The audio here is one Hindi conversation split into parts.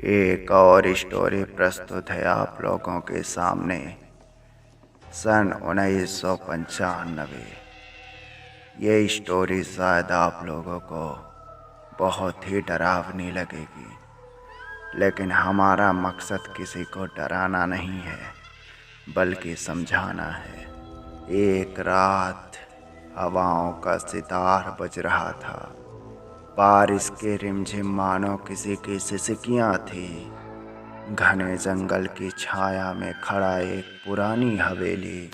एक और स्टोरी प्रस्तुत है आप लोगों के सामने। सन 1995। ये स्टोरी शायद आप लोगों को बहुत ही डरावनी लगेगी, लेकिन हमारा मकसद किसी को डराना नहीं है बल्कि समझाना है। एक रात हवाओं का सितार बज रहा था। बारिश के रिमझिम मानो किसी की सिसकियाँ थी। घने जंगल की छाया में खड़ा एक पुरानी हवेली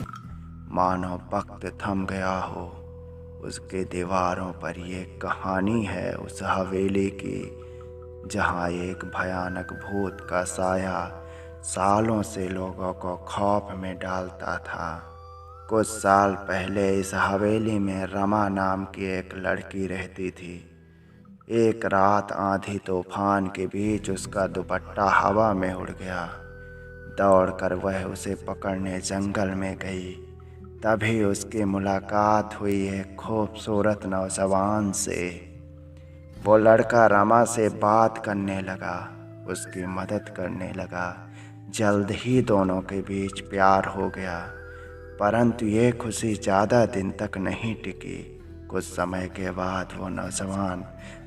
मानो वक्त थम गया हो। उसके दीवारों पर ये कहानी है उस हवेली की, जहाँ एक भयानक भूत का साया सालों से लोगों को खौफ में डालता था। कुछ साल पहले इस हवेली में रमा नाम की एक लड़की रहती थी। एक रात आंधी तूफान के बीच उसका दुपट्टा हवा में उड़ गया। दौड़कर वह उसे पकड़ने जंगल में गई। तभी उसकी मुलाकात हुई एक खूबसूरत नौजवान से। वो लड़का रमा से बात करने लगा, उसकी मदद करने लगा। जल्द ही दोनों के बीच प्यार हो गया, परंतु ये खुशी ज़्यादा दिन तक नहीं टिकी। कुछ समय के बाद वो नौजवान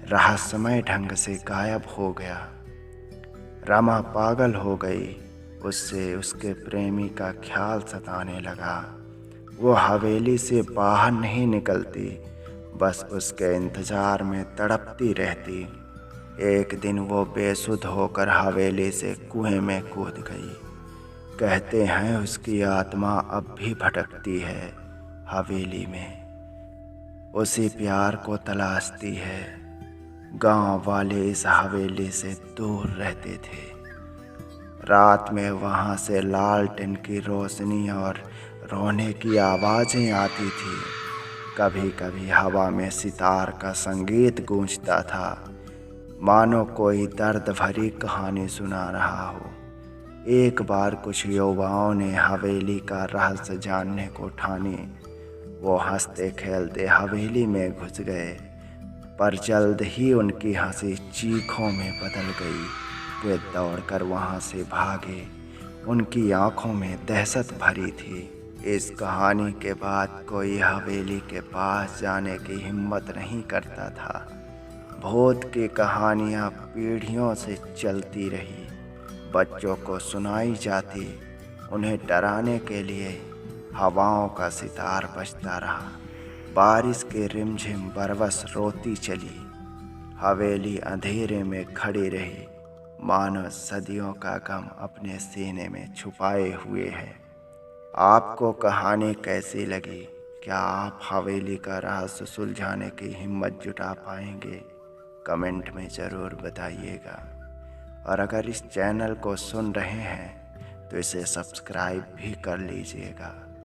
रहस्यमय ढंग से गायब हो गया। रमा पागल हो गई। उससे उसके प्रेमी का ख्याल सताने लगा। वो हवेली से बाहर नहीं निकलती, बस उसके इंतज़ार में तड़पती रहती। एक दिन वो बेसुध होकर हवेली से कुएं में कूद गई। कहते हैं उसकी आत्मा अब भी भटकती है हवेली में, उसी प्यार को तलाशती है। गांव वाले इस हवेली से दूर रहते थे। रात में वहां से लालटेन की रोशनी और रोने की आवाज़ें आती थी। कभी कभी हवा में सितार का संगीत गूंजता था, मानो कोई दर्द भरी कहानी सुना रहा हो। एक बार कुछ युवाओं ने हवेली का रहस्य जानने को ठानी। वो हंसते खेलते हवेली में घुस गए, पर जल्द ही उनकी हंसी चीखों में बदल गई। वे दौड़कर वहां से भागे, उनकी आंखों में दहशत भरी थी। इस कहानी के बाद कोई हवेली के पास जाने की हिम्मत नहीं करता था। भूत की कहानियाँ पीढ़ियों से चलती रही, बच्चों को सुनाई जाती। उन्हें डराने के लिए हवाओं का सितार बजता रहा। बारिश के रिमझिम बरबस रोती चली। हवेली अंधेरे में खड़ी रही, मानो सदियों का गम अपने सीने में छुपाए हुए है। आपको कहानी कैसी लगी? क्या आप हवेली का रहस्य सुलझाने की हिम्मत जुटा पाएंगे? कमेंट में ज़रूर बताइएगा। और अगर इस चैनल को सुन रहे हैं तो इसे सब्सक्राइब भी कर लीजिएगा।